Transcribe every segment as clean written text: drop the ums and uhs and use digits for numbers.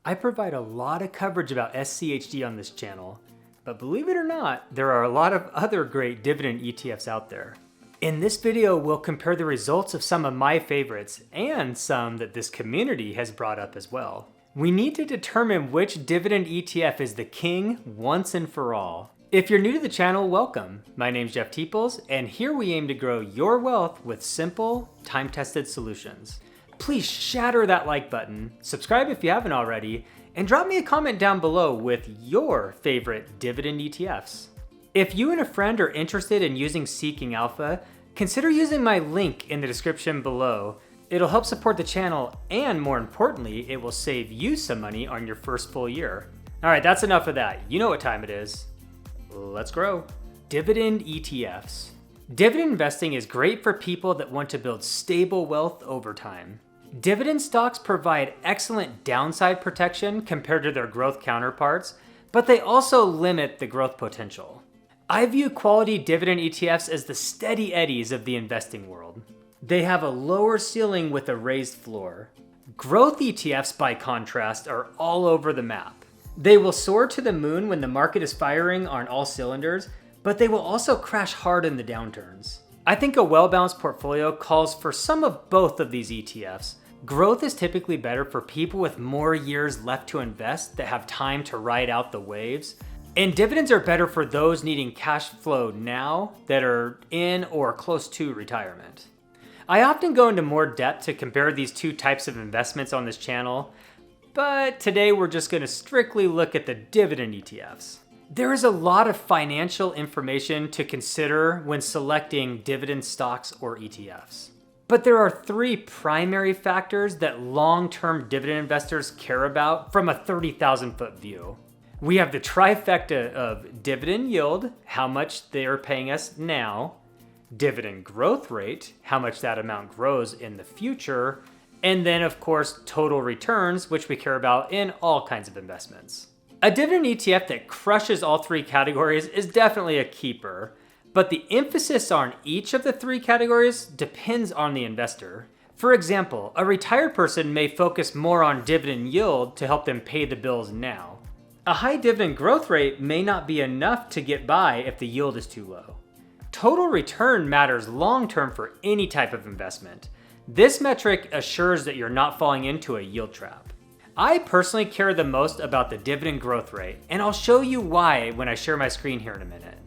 I provide a lot of coverage about SCHD on this channel, but believe it or not, there are a lot of other great dividend ETFs out there. In this video, we'll compare the results of some of my favorites and some that this community has brought up as well. We need to determine which dividend ETF is the king once and for all. If you're new to the channel, welcome. My name's Jeff Teeples, and here we aim to grow your wealth with simple, time-tested solutions. Please shatter that like button, subscribe if you haven't already, and drop me a comment down below with your favorite dividend ETFs. If you and a friend are interested in using Seeking Alpha, consider using my link in the description below. It'll help support the channel, and more importantly, it will save you some money on your first full year. All right, that's enough of that. You know what time it is. Let's grow. Dividend ETFs. Dividend investing is great for people that want to build stable wealth over time. Dividend stocks provide excellent downside protection compared to their growth counterparts, but they also limit the growth potential. I view quality dividend ETFs as the steady eddies of the investing world. They have a lower ceiling with a raised floor. Growth ETFs, by contrast, are all over the map. They will soar to the moon when the market is firing on all cylinders, but they will also crash hard in the downturns. I think a well-balanced portfolio calls for some of both of these ETFs. Growth is typically better for people with more years left to invest that have time to ride out the waves. And dividends are better for those needing cash flow now that are in or close to retirement. I often go into more depth to compare these two types of investments on this channel, but today we're just going to strictly look at the dividend ETFs. There is a lot of financial information to consider when selecting dividend stocks or ETFs. But there are three primary factors that long-term dividend investors care about from a 30,000-foot view. We have the trifecta of dividend yield, how much they are paying us now, dividend growth rate, how much that amount grows in the future, and then of course total returns, which we care about in all kinds of investments. A dividend ETF that crushes all three categories is definitely a keeper, but the emphasis on each of the three categories depends on the investor. For example, a retired person may focus more on dividend yield to help them pay the bills now. A high dividend growth rate may not be enough to get by if the yield is too low. Total return matters long-term for any type of investment. This metric assures that you're not falling into a yield trap. I personally care the most about the dividend growth rate, and I'll show you why when I share my screen here in a minute.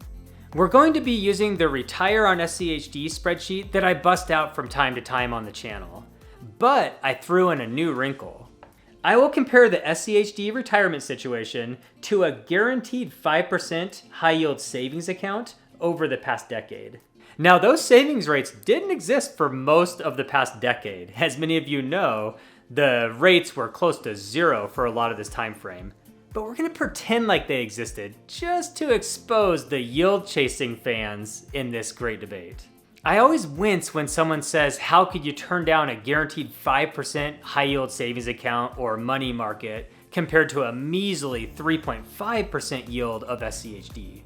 We're going to be using the Retire on SCHD spreadsheet that I bust out from time to time on the channel, but I threw in a new wrinkle. I will compare the SCHD retirement situation to a guaranteed 5% high yield savings account over the past decade. Now, those savings rates didn't exist for most of the past decade. As many of you know, the rates were close to zero for a lot of this time frame. But we're gonna pretend like they existed just to expose the yield chasing fans in this great debate. I always wince when someone says, how could you turn down a guaranteed 5% high yield savings account or money market compared to a measly 3.5% yield of SCHD?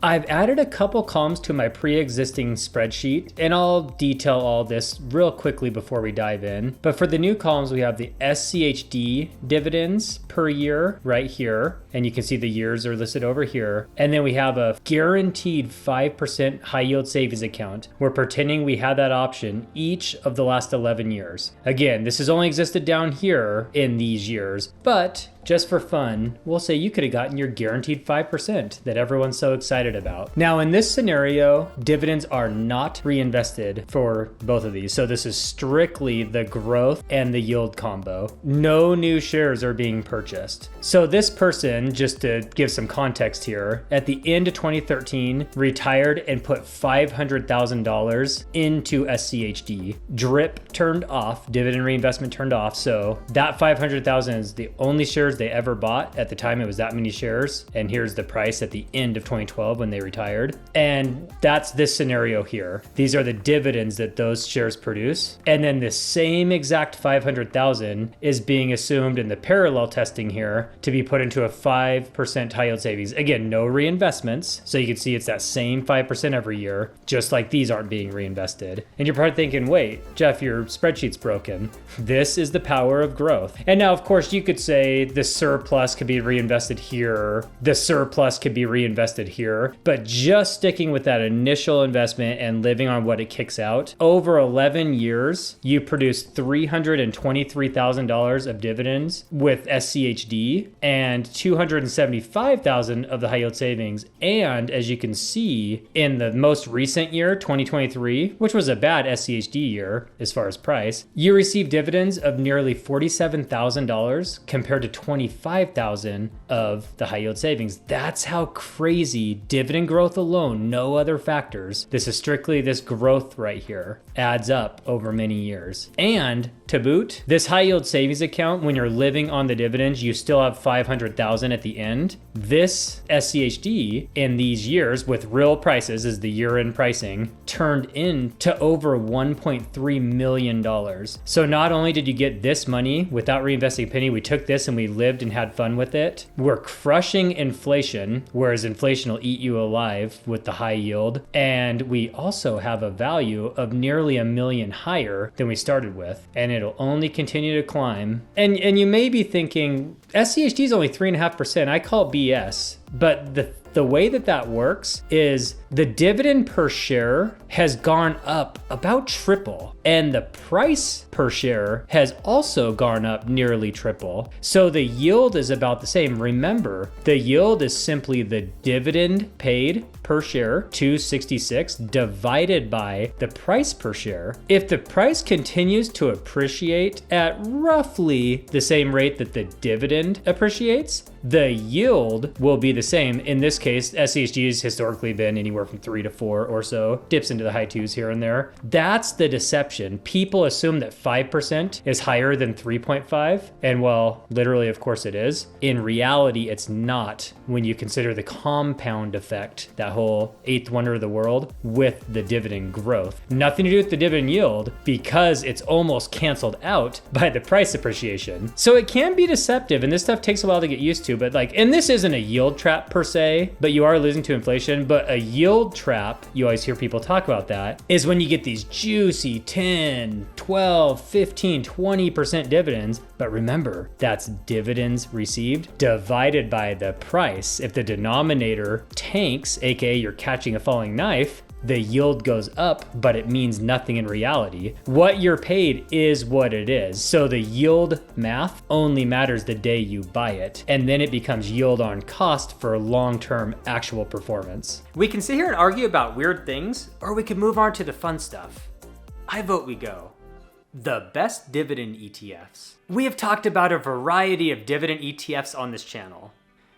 I've added a couple columns to my pre-existing spreadsheet, and I'll detail all this real quickly before we dive in. But for the new columns, we have the SCHD dividends per year right here, and you can see the years are listed over here. And then we have a guaranteed 5% high yield savings account. We're pretending we had that option each of the last 11 years. Again, this has only existed down here in these years, but just for fun, we'll say you could have gotten your guaranteed 5% that everyone's so excited about. Now, in this scenario, dividends are not reinvested for both of these. So this is strictly the growth and the yield combo. No new shares are being purchased. So this person, just to give some context here, at the end of 2013, retired and put $500,000 into SCHD. DRIP turned off, dividend reinvestment turned off. So that $500,000 is the only shares they ever bought. At the time, it was that many shares. And here's the price at the end of 2012. 2012 when they retired. And that's this scenario here. These are the dividends that those shares produce. And then the same exact 500,000 is being assumed in the parallel testing here to be put into a 5% high yield savings. Again, no reinvestments. So you can see it's that same 5% every year, just like these aren't being reinvested. And you're probably thinking, wait, Jeff, your spreadsheet's broken. This is the power of growth. And now, of course, you could say the surplus could be reinvested here. The surplus could be reinvested here. But just sticking with that initial investment and living on what it kicks out, over 11 years, you produced $323,000 of dividends with SCHD and $275,000 of the high yield savings. And as you can see in the most recent year, 2023, which was a bad SCHD year as far as price, you received dividends of nearly $47,000 compared to $25,000 of the high yield savings. That's how crazy dividend growth alone, no other factors. This is strictly this growth right here adds up over many years. And to boot, this high yield savings account, when you're living on the dividends, you still have 500,000 at the end. This SCHD in these years with real prices as the year-end pricing turned into over $1.3 million. So not only did you get this money without reinvesting a penny, we took this and we lived and had fun with it. We're crushing inflation, whereas inflation will eat you alive with the high yield. And we also have a value of nearly $1 million higher than we started with. And it'll only continue to climb. And you may be thinking, SCHD is only 3.5%. I call it BS. But the way that works is the dividend per share has gone up about triple, and the price per share has also gone up nearly triple. So the yield is about the same. Remember, the yield is simply the dividend paid per share, 266, divided by the price per share. If the price continues to appreciate at roughly the same rate that the dividend appreciates, the yield will be the same. In this case, SCHD has historically been anywhere from 3 to 4 or so, dips into the high 2s here and there. That's the deception. People assume that 5% is higher than 3.5, and well, literally, of course it is. In reality, it's not when you consider the compound effect, that whole eighth wonder of the world, with the dividend growth. Nothing to do with the dividend yield because it's almost canceled out by the price appreciation. So it can be deceptive, and this stuff takes a while to get used to, but and this isn't a yield trap per se, but you are losing to inflation. But a yield trap, you always hear people talk about that, is when you get these juicy 10, 12, 15, 20% dividends. But remember, that's dividends received divided by the price. If the denominator tanks, aka you're catching a falling knife, the yield goes up, but it means nothing in reality. What you're paid is what it is. So the yield math only matters the day you buy it. And then it becomes yield on cost for long-term actual performance. We can sit here and argue about weird things, or we can move on to the fun stuff. I vote we go. The best dividend ETFs. We have talked about a variety of dividend ETFs on this channel.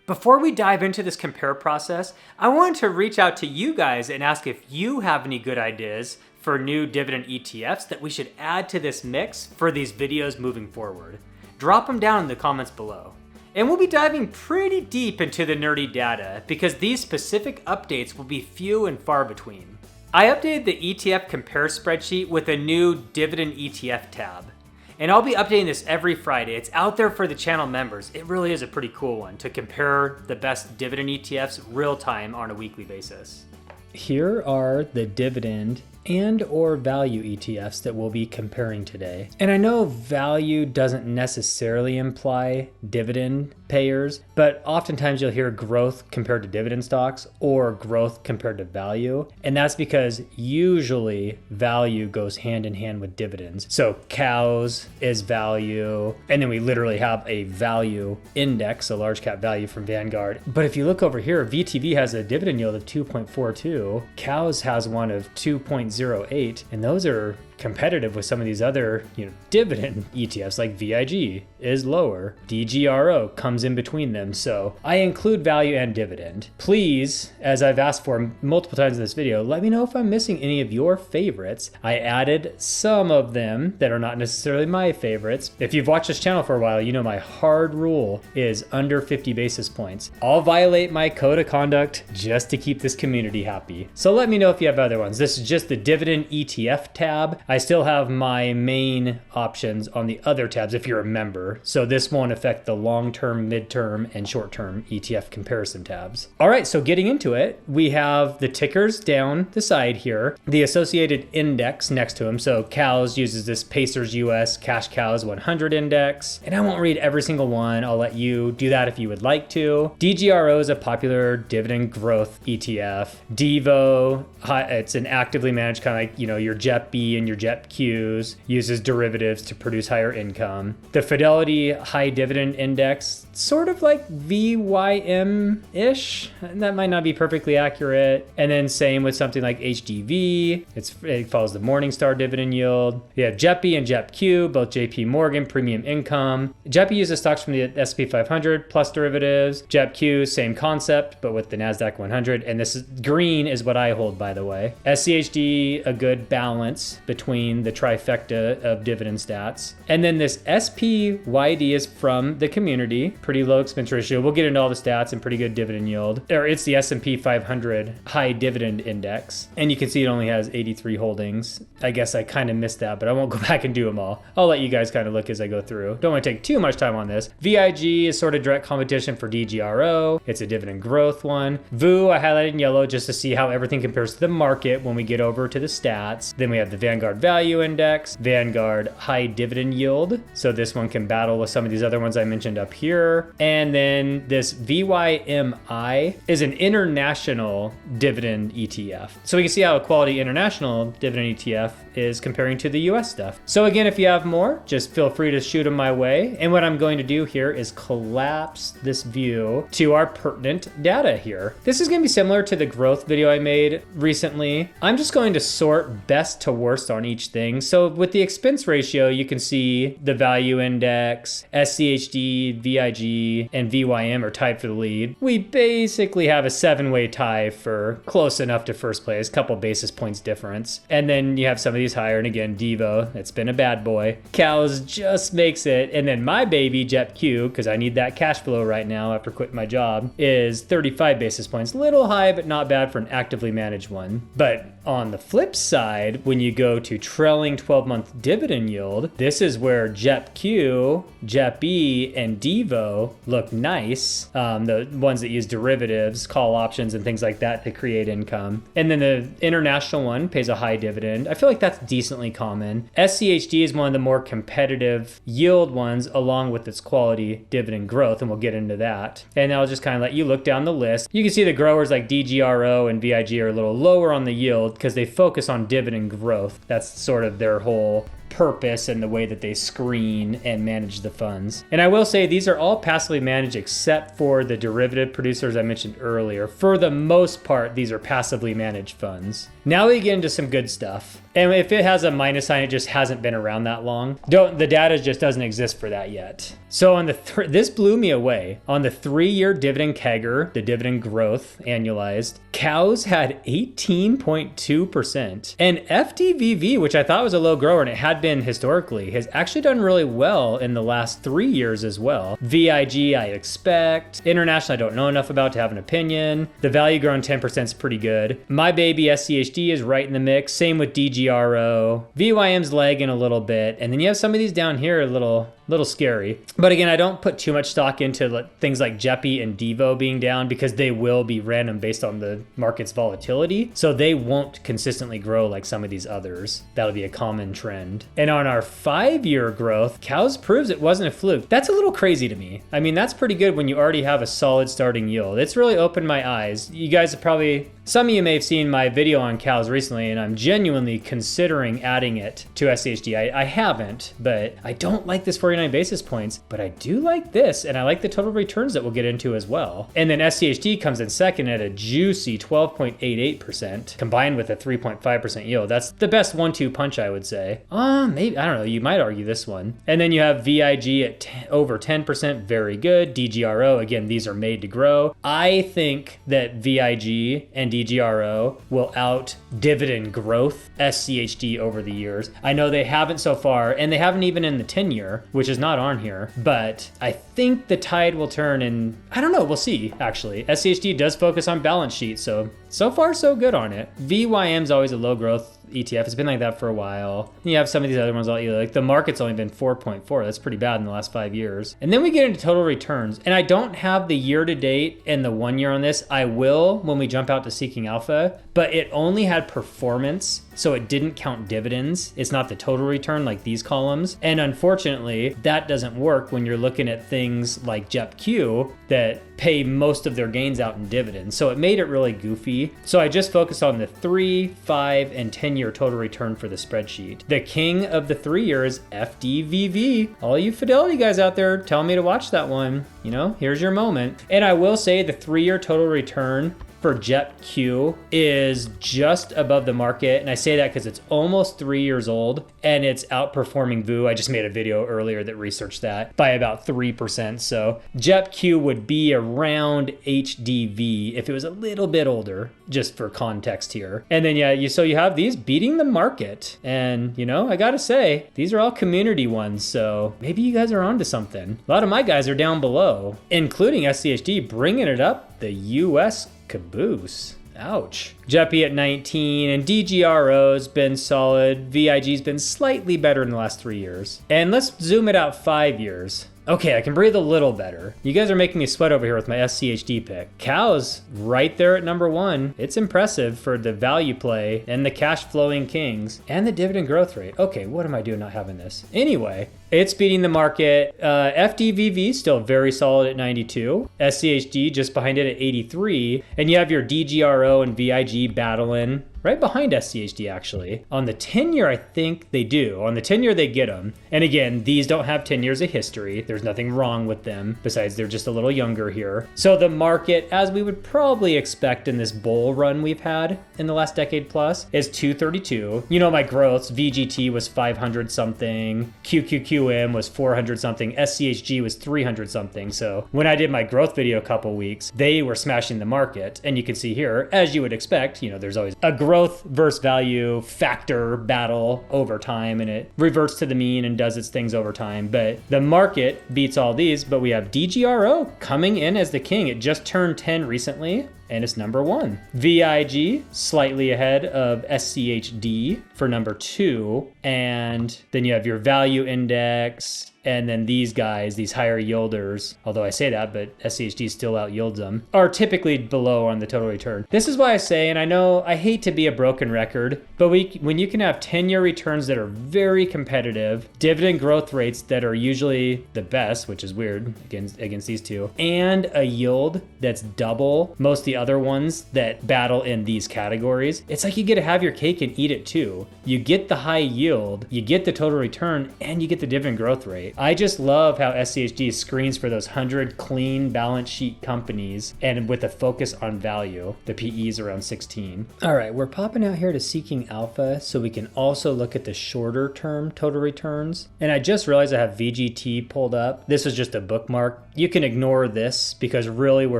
Before we dive into this compare process, I wanted to reach out to you guys and ask if you have any good ideas for new dividend ETFs that we should add to this mix for these videos moving forward. Drop them down in the comments below. And we'll be diving pretty deep into the nerdy data because these specific updates will be few and far between. I updated the ETF compare spreadsheet with a new dividend ETF tab. And I'll be updating this every Friday. It's out there for the channel members. It really is a pretty cool one to compare the best dividend ETFs real time on a weekly basis. Here are the dividend and or value ETFs that we'll be comparing today. And I know value doesn't necessarily imply dividend payers, but oftentimes you'll hear growth compared to dividend stocks or growth compared to value. And that's because usually value goes hand in hand with dividends. So cows is value, and then we literally have a value index, a large cap value from Vanguard. But if you look over here, VTV has a dividend yield of 2.42. Cows has one of 2.08, and those are competitive with some of these other, dividend ETFs like VIG is lower. DGRO comes in between them. So I include value and dividend. Please, as I've asked for multiple times in this video, let me know if I'm missing any of your favorites. I added some of them that are not necessarily my favorites. If you've watched this channel for a while, you know my hard rule is under 50 basis points. I'll violate my code of conduct just to keep this community happy. So let me know if you have other ones. This is just the Dividend ETF tab. I still have my main options on the other tabs if you're a member. So this won't affect the long-term, mid-term, and short-term ETF comparison tabs. All right, so getting into it, we have the tickers down the side here, the associated index next to them. So cows uses this Pacers US Cash Cows 100 index. And I won't read every single one. I'll let you do that if you would like to. DGRO is a popular dividend growth ETF. Devo, it's an actively managed kind of like, your JEPB and your JEPQs, uses derivatives to produce higher income. The Fidelity High Dividend Index, sort of like VYM-ish. That might not be perfectly accurate. And then same with something like HDV. It follows the Morningstar dividend yield. You have JEPI and JEPQ, both JP Morgan premium income. JEPI uses stocks from the S&P 500 plus derivatives. JEPQ, same concept, but with the NASDAQ 100. And this is green is what I hold, by the way. SCHD, a good balance between the trifecta of dividend stats. And then this SPYD is from the community, pretty low expense ratio. We'll get into all the stats and pretty good dividend yield. Or it's the S&P 500 high dividend index. And you can see it only has 83 holdings. I guess I kind of missed that, but I won't go back and do them all. I'll let you guys kind of look as I go through. Don't want to take too much time on this. VIG is sort of direct competition for DGRO. It's a dividend growth one. VU I highlighted in yellow just to see how everything compares to the market when we get over to the stats. Then we have the Vanguard Value Index, Vanguard High Dividend Yield. So this one can battle with some of these other ones I mentioned up here. And then this VYMI is an international dividend ETF. So we can see how a quality international dividend ETF is comparing to the US stuff. So again, if you have more, just feel free to shoot them my way. And what I'm going to do here is collapse this view to our pertinent data here. This is going to be similar to the growth video I made recently. I'm just going to sort best to worst on each thing. So with the expense ratio, you can see the value index, SCHD, VIG, and VYM are tied for the lead. We basically have a 7-way tie for close enough to first place, couple basis points difference. And then you have some of these higher, and again, Devo, it's been a bad boy. Cows just makes it. And then my baby, JEPQ, because I need that cash flow right now after quitting my job, is 35 basis points. Little high, but not bad for an actively managed one. But on the flip side, when you go to trailing 12-month dividend yield, this is where JEPQ, JEPE, and Devo look nice. The ones that use derivatives, call options, and things like that to create income. And then the international one pays a high dividend. I feel like that's decently common. SCHD is one of the more competitive yield ones along with its quality dividend growth, and we'll get into that. And I'll just kind of let you look down the list. You can see the growers like DGRO and VIG are a little lower on the yield because they focus on dividend growth. That's sort of their whole purpose and the way that they screen and manage the funds. And I will say these are all passively managed except for the derivative producers I mentioned earlier. For the most part, these are passively managed funds. Now we get into some good stuff. And if it has a minus sign, it just hasn't been around that long. The data just doesn't exist for that yet. So on this blew me away. On the 3-year dividend CAGR, the dividend growth annualized, cows had 18.2%. And FDVV, which I thought was a low grower and it had been historically, has actually done really well in the last 3 years as well. VIG, I expect. International, I don't know enough about to have an opinion. The value grown 10% is pretty good. My baby SCHD is right in the mix. Same with DGRO. VYM's lagging a little bit. And then you have some of these down here a little scary. But again, I don't put too much stock into things like JEPI and Devo being down because they will be random based on the market's volatility. So they won't consistently grow like some of these others. That'll be a common trend. And on our 5-year growth, cows proves it wasn't a fluke. That's a little crazy to me. I mean, that's pretty good when you already have a solid starting yield. It's really opened my eyes. You guys have probably Some of you may have seen my video on cows recently, and I'm genuinely considering adding it to SCHD. I haven't, but I don't like this 49 basis points, but I do like this, and I like the total returns that we'll get into as well. And then SCHD comes in second at a juicy 12.88%, combined with a 3.5% yield. That's the best 1-2 punch, I would say. Maybe, I don't know, you might argue this one. And then you have VIG at over 10%, very good. DGRO, again, these are made to grow. I think that VIG and DGRO will out dividend growth SCHD over the years. I know they haven't so far, and they haven't even in the 10-year, which is not on here, but I think the tide will turn, and I don't know, we'll see, actually. SCHD does focus on balance sheet, so far so good on it. VYM's always a low growth ETF. It's been like that for a while. And you have some of these other ones, like the market's only been 4.4. That's pretty bad in the last 5 years. And then we get into total returns. And I don't have the year to date and the 1 year on this. I will when we jump out to Seeking Alpha, but it only had performance, so it didn't count dividends. It's not the total return like these columns. And unfortunately, that doesn't work when you're looking at things like JEPQ that pay most of their gains out in dividends. So it made it really goofy. So I just focused on the 3, 5, and 10-year total return for the spreadsheet. The king of the 3 years, FDVV. All you Fidelity guys out there telling me to watch that one, you know, here's your moment. And I will say the 3-year total return for JEPQ is just above the market. And I say that because it's almost 3 years old and it's outperforming VU. I just made a video earlier that researched that by about 3%. So JEPQ would be around HDV if it was a little bit older, just for context here. And then so you have these beating the market. And you know, I gotta say, these are all community ones. So maybe you guys are onto something. A lot of my guys are down below, including SCHD, bringing it up the US caboose. Ouch. JEPI at 19, and DGRO's been solid. VIG's been slightly better in the last 3 years. And let's zoom it out 5 years. Okay, I can breathe a little better. You guys are making me sweat over here with my SCHD pick. Cows right there at number 1. It's impressive for the value play and the cash flowing kings and the dividend growth rate. Okay, what am I doing not having this? Anyway, it's beating the market. FDVV still very solid at 92. SCHD just behind it at 83. And you have your DGRO and VIG battling right behind SCHD actually. On the 10-year, I think they do. On the 10-year, they get them. And again, these don't have 10 years of history. There's nothing wrong with them, besides they're just a little younger here. So the market, as we would probably expect in this bull run we've had in the last decade plus, is 232. You know my growths, VGT was 500 something, QQQM was 400 something, SCHG was 300 something. So when I did my growth video a couple weeks, they were smashing the market. And you can see here, as you would expect, you know, there's always a growth versus value factor battle over time, and it reverts to the mean and does its things over time. But the market beats all these, but we have DGRO coming in as the king. It just turned 10 recently, and it's number 1. VIG slightly ahead of SCHD for number 2. And then you have your value index, and then these guys, these higher yielders, although I say that, but SCHD still out yields them, are typically below on the total return. This is why I say, and I know I hate to be a broken record, but when you can have 10-year returns that are very competitive, dividend growth rates that are usually the best, which is weird against these two, and a yield that's double most of the other ones that battle in these categories, it's like you get to have your cake and eat it too. You get the high yield, you get the total return, and you get the dividend growth rate. I just love how SCHD screens for those 100 clean balance sheet companies and with a focus on value. The PE is around 16. All right, we're popping out here to Seeking Alpha so we can also look at the shorter term total returns. And I just realized I have VGT pulled up. This is just a bookmark. You can ignore this because really we're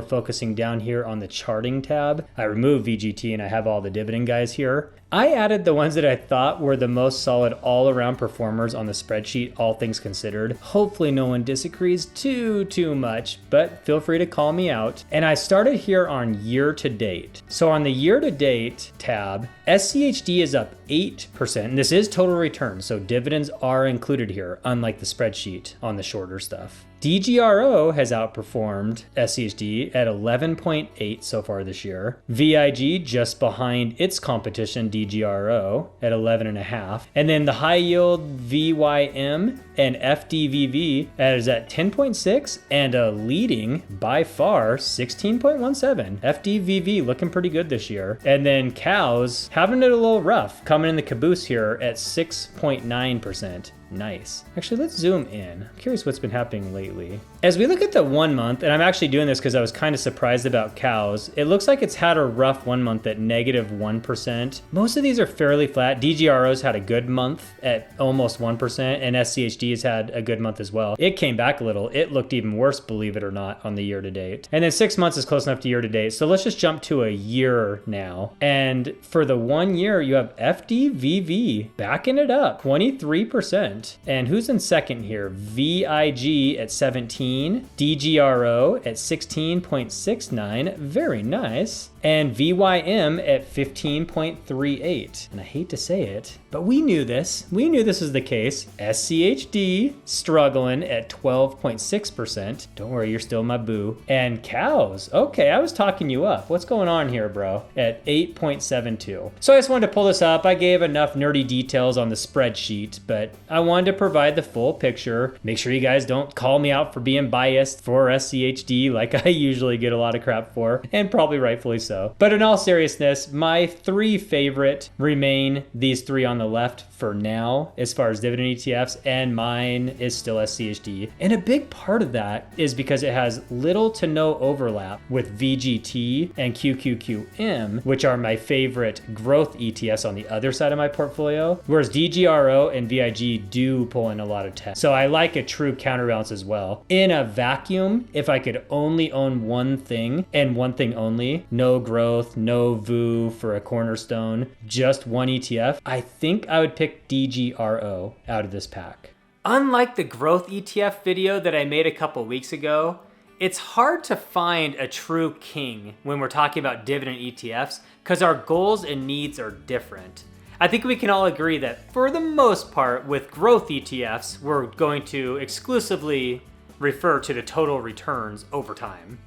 focusing down here on the charting tab. I removed VGT and I have all the dividend guys here. I added the ones that I thought were the most solid all-around performers on the spreadsheet, all things considered. Hopefully no one disagrees too much, but feel free to call me out. And I started here on year to date. So on the year to date tab, SCHD is up 8%, and this is total return, so dividends are included here, unlike the spreadsheet on the shorter stuff. DGRO has outperformed SCHD at 11.8 so far this year. VIG just behind its competition, DGRO at 11.5. And then the high yield VYM and FDVV is at 10.6 and a leading by far 16.17. FDVV looking pretty good this year. And then cows having it a little rough, coming in the caboose here at 6.9%. Nice. Actually, let's zoom in. I'm curious what's been happening lately. As we look at the 1 month, and I'm actually doing this because I was kind of surprised about cows, it looks like it's had a rough 1 month at -1%. Most of these are fairly flat. DGRO's had a good month at almost 1%, and SCHD has had a good month as well. It came back a little. It looked even worse, believe it or not, on the year to date. And then 6 months is close enough to year to date. So let's just jump to a year now. And for the 1 year, you have FDVV backing it up, 23%. And who's in second here? VIG at 17, DGRO at 16.69, very nice, and VYM at 15.38. And I hate to say it, but we knew this. We knew this was the case. SCHD struggling at 12.6%. Don't worry, you're still my boo. And cows, okay, I was talking you up. What's going on here, bro? At 8.72. So I just wanted to pull this up. I gave enough nerdy details on the spreadsheet, but I wanted to provide the full picture. Make sure you guys don't call me out for being biased for SCHD like I usually get a lot of crap for, and probably rightfully so. But in all seriousness, my 3 favorite remain these 3 on the left for now as far as dividend ETFs, and mine is still SCHD. And a big part of that is because it has little to no overlap with VGT and QQQM, which are my favorite growth ETFs on the other side of my portfolio, whereas DGRO and VIG do pull in a lot of tech. So I like a true counterbalance as well. In a vacuum, if I could only own one thing and one thing only, no growth, no VOO for a cornerstone, just one ETF, I think I would pick DGRO out of this pack. Unlike the growth ETF video that I made a couple weeks ago, it's hard to find a true king when we're talking about dividend ETFs because our goals and needs are different. I think we can all agree that for the most part with growth ETFs, we're going to exclusively refer to the total returns over time.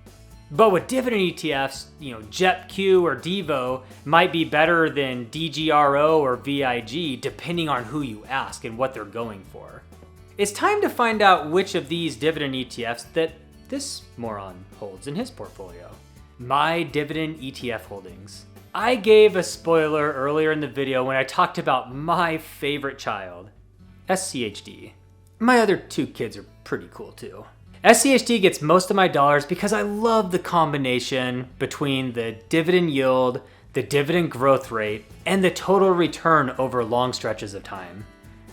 But with dividend ETFs, JEPQ or DEVO might be better than DGRO or VIG depending on who you ask and what they're going for. It's time to find out which of these dividend ETFs that this moron holds in his portfolio. My Dividend ETF Holdings. I gave a spoiler earlier in the video when I talked about my favorite child, SCHD. My other 2 kids are pretty cool too. SCHD gets most of my dollars because I love the combination between the dividend yield, the dividend growth rate, and the total return over long stretches of time.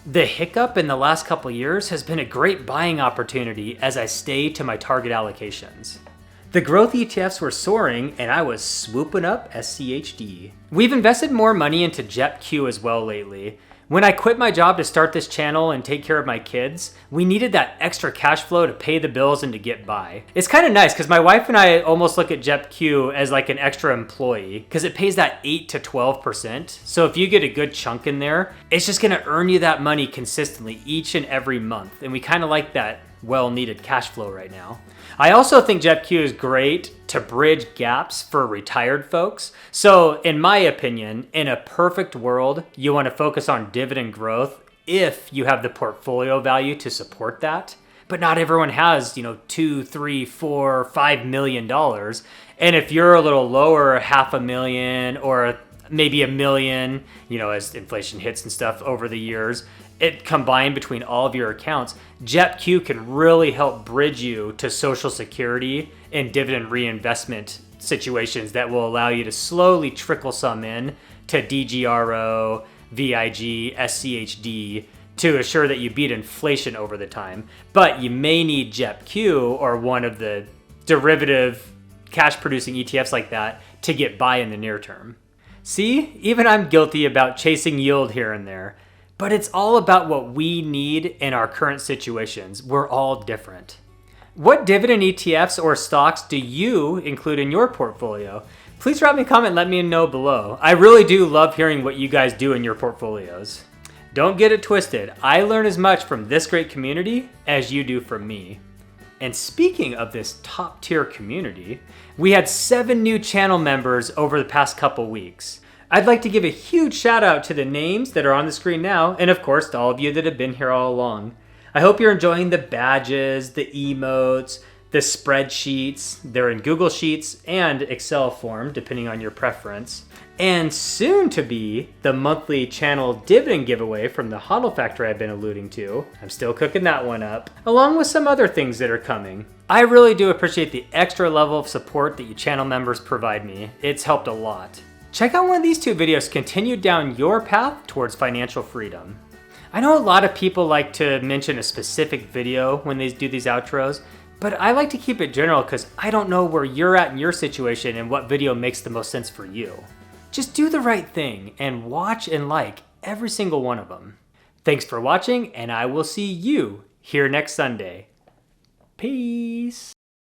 The hiccup in the last couple years has been a great buying opportunity as I stay to my target allocations. The growth ETFs were soaring and I was swooping up SCHD. We've invested more money into JEPQ as well lately. When I quit my job to start this channel and take care of my kids, we needed that extra cash flow to pay the bills and to get by. It's kind of nice because my wife and I almost look at JEPQ as like an extra employee because it pays that 8 to 12%. So if you get a good chunk in there, it's just gonna earn you that money consistently each and every month. And we kind of like that well-needed cash flow right now. I also think JEPQ is great to bridge gaps for retired folks. So in my opinion, in a perfect world, you want to focus on dividend growth if you have the portfolio value to support that. But not everyone has, $2, $3, $4, $5 million. And if you're a little lower, $500,000 or maybe $1 million, as inflation hits and stuff over the years, it combined between all of your accounts, JEPQ can really help bridge you to Social Security and dividend reinvestment situations that will allow you to slowly trickle some in to DGRO, VIG, SCHD to assure that you beat inflation over the time. But you may need JEPQ or one of the derivative cash producing ETFs like that to get by in the near term. See, even I'm guilty about chasing yield here and there. But it's all about what we need in our current situations. We're all different. What dividend ETFs or stocks do you include in your portfolio? Please drop me a comment and let me know below. I really do love hearing what you guys do in your portfolios. Don't get it twisted. I learn as much from this great community as you do from me. And speaking of this top tier community, we had 7 new channel members over the past couple weeks. I'd like to give a huge shout out to the names that are on the screen now, and of course to all of you that have been here all along. I hope you're enjoying the badges, the emotes, the spreadsheets. They're in Google Sheets and Excel form, depending on your preference. And soon to be the monthly channel dividend giveaway from the HODL Factory I've been alluding to. I'm still cooking that one up, along with some other things that are coming. I really do appreciate the extra level of support that you channel members provide me. It's helped a lot. Check out one of these two videos to continue down your path towards financial freedom. I know a lot of people like to mention a specific video when they do these outros, but I like to keep it general because I don't know where you're at in your situation and what video makes the most sense for you. Just do the right thing and watch and like every single one of them. Thanks for watching, and I will see you here next Sunday. Peace.